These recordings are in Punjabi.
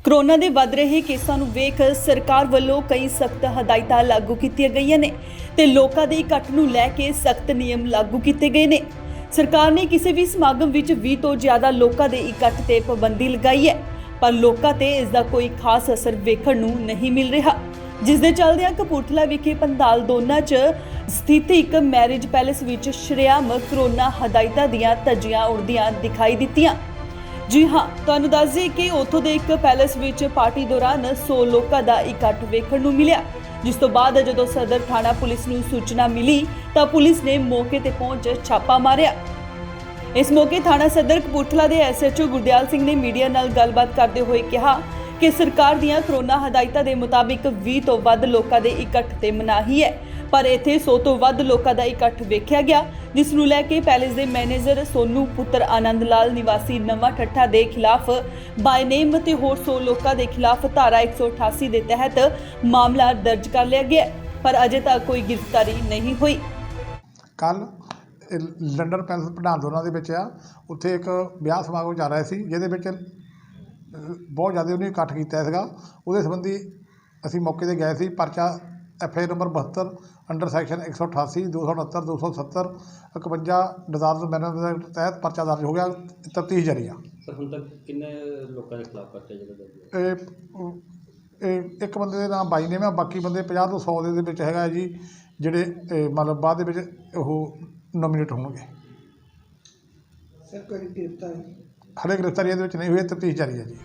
ਕਰੋਨਾ ਦੇ ਵੱਧ ਰਹੇ ਕੇਸਾਂ ਨੂੰ ਵੇਖ ਸਰਕਾਰ ਵੱਲੋਂ ਕਈ ਸਖਤ ਹਦਾਇਤਾਂ ਲਾਗੂ ਕੀਤੀਆਂ ਗਈਆਂ ਨੇ ਤੇ ਲੋਕਾਂ ਦੇ ਇਕੱਠ ਨੂੰ ਲੈ ਕੇ ਸਖਤ ਨਿਯਮ ਲਾਗੂ ਕੀਤੇ ਗਏ ਨੇ। ਸਰਕਾਰ ਨੇ ਕਿਸੇ ਵੀ ਸਮਾਗਮ ਵਿੱਚ 20 ਤੋਂ ਜ਼ਿਆਦਾ ਲੋਕਾਂ ਦੇ ਇਕੱਠ ਤੇ ਪਾਬੰਦੀ ਲਗਾਈ ਹੈ, ਪਰ ਲੋਕਾਂ ਤੇ ਇਸ ਦਾ ਕੋਈ ਖਾਸ ਅਸਰ ਵੇਖਣ ਨੂੰ ਨਹੀਂ ਮਿਲ ਰਿਹਾ, ਜਿਸ ਦੇ ਚੱਲਦਿਆਂ ਕਪੂਰਥਲਾ ਵਿਖੇ ਪੰਧਾਲ ਦੋਨਾ 'ਚ ਸਥਿਤ ਇੱਕ ਮੈਰਿਜ ਪੈਲੇਸ ਵਿੱਚ ਸ਼ਰੇਆਮ ਕਰੋਨਾ ਹਦਾਇਤਾਂ ਦੀਆਂ ਧੱਜੀਆਂ ਉੜਦੀਆਂ ਦਿਖਾਈ ਦਿੱਤੀਆਂ। जी हाँ, ਤੁਹਾਨੂੰ ਦੱਸ ਦਈਏ ਕਿ ਉੱਥੋਂ ਦੇ ਇੱਕ ਪੈਲੇਸ ਵਿੱਚ ਪਾਰਟੀ ਦੌਰਾਨ 100 ਲੋਕਾਂ ਦਾ ਇਕੱਠ ਵੇਖਣ ਨੂੰ ਮਿਲਿਆ, ਜਿਸ ਤੋਂ ਬਾਅਦ ਜਦੋਂ ਸਦਰ ਥਾਣਾ ਪੁਲਿਸ ਨੂੰ ਸੂਚਨਾ ਮਿਲੀ ਤਾਂ ਪੁਲਿਸ ਨੇ ਮੌਕੇ ਤੇ ਪਹੁੰਚ ਛਾਪਾ ਮਾਰਿਆ। ਇਸ ਮੌਕੇ ਥਾਣਾ ਸਦਰ ਕਪੂਰਥਲਾ ਦੇ ਐਸਐਚਓ ਗੁਰਦਿਆਲ ਸਿੰਘ ਨੇ ਮੀਡੀਆ ਨਾਲ ਗੱਲਬਾਤ ਕਰਦੇ ਹੋਏ ਕਿਹਾ ਕਿ ਸਰਕਾਰ ਦੀਆਂ ਕਰੋਨਾ ਹਦਾਇਤਾਂ ਦੇ ਮੁਤਾਬਿਕ 20 ਤੋਂ ਵੱਧ ਲੋਕਾਂ ਦੇ ਇਕੱਠ ਤੇ ਮਨਾਹੀ ਹੈ, ਪਰ ਇੱਥੇ 100 ਤੋਂ ਵੱਧ ਲੋਕਾਂ ਦਾ ਇਕੱਠ ਵੇਖਿਆ ਗਿਆ, ਜਿਸ ਨੂੰ ਲੈ ਕੇ ਪੈਲੇਸ ਦੇ ਮੈਨੇਜਰ ਸੋਨੂ ਪੁੱਤਰ ਆਨੰਦ ਲਾਲ ਨਿਵਾਸੀ ਨਵਾਂ ਠੱਠਾ ਦੇ ਖਿਲਾਫ ਬਾਈ ਨੇਮ ਤੇ ਹੋਰ 100 ਲੋਕਾਂ ਦੇ ਖਿਲਾਫ ਧਾਰਾ 188 ਦੇ ਤਹਿਤ ਮਾਮਲਾ ਦਰਜ ਕਰ ਲਿਆ ਗਿਆ, ਪਰ ਅਜੇ ਤੱਕ ਕੋਈ ਗ੍ਰਿਫਤਾਰੀ ਨਹੀਂ ਹੋਈ। ਕੱਲ ਲੰਡਨ ਪੈਲਸ ਪ੍ਰਧਾਨ ਦੋਨਾਂ ਦੇ ਵਿੱਚ ਆ, ਉੱਥੇ ਇੱਕ ਵਿਆਹ ਸਮਾਗਮ ਚੱਲ ਰਿਹਾ ਸੀ, ਜਿਹਦੇ ਵਿੱਚ ਬਹੁਤ ਜ਼ਿਆਦਾ ਉਹਨੇ ਇਕੱਠ ਕੀਤਾ ਸੀਗਾ। ਉਹਦੇ ਸੰਬੰਧੀ ਅਸੀਂ ਮੌਕੇ 'ਤੇ ਗਏ ਸੀ। ਪਰਚਾ FI ਨੰਬਰ 72 ਅੰਡਰ ਸੈਕਸ਼ਨ 188 269 270 51 ਡਿਜ਼ਾਰਵ ਮੈਨਰ ਦੇ ਤਹਿਤ ਪਰਚਾ ਦਰਜ ਹੋ ਗਿਆ। ਤਫਤੀਸ਼ ਜਾਰੀ ਆ। ਸਰ ਹੁਣ ਤੱਕ ਕਿੰਨੇ ਲੋਕਾਂ ਦੇ ਖਿਲਾਫ ਪਰਚਾ ਜਿਹੜਾ ਦਰਜ ਹੈ? ਇੱਕ ਬੰਦੇ ਦੇ ਨਾਮ ਬਾਈ ਨੇ ਮੈਂ, ਬਾਕੀ ਬੰਦੇ 50 ਤੋਂ 100 ਦੇ ਵਿੱਚ ਹੈਗਾ ਜੀ, ਜਿਹੜੇ ਮਤਲਬ ਬਾਅਦ ਦੇ ਵਿੱਚ ਉਹ ਨੋਮੀਨੇਟ ਹੋਣਗੇ। ਸਰ ਕੋਈ ਗ੍ਰਿਫਤਾਰੀ ਹਲੇ ਗ੍ਰਿਫਤਾਰੀ ਇਹਦੇ ਵਿੱਚ ਨਹੀਂ ਹੋਈ, ਤਫਤੀਸ਼ ਜਾਰੀ ਹੈ ਜੀ।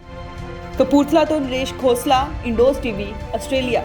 ਕਪੂਰਥਲਾ ਤੋਂ ਨਰੇਸ਼ ਖੋਸਲਾ, ਇੰਡੋਜ਼ TV, ਆਸਟ੍ਰੇਲੀਆ।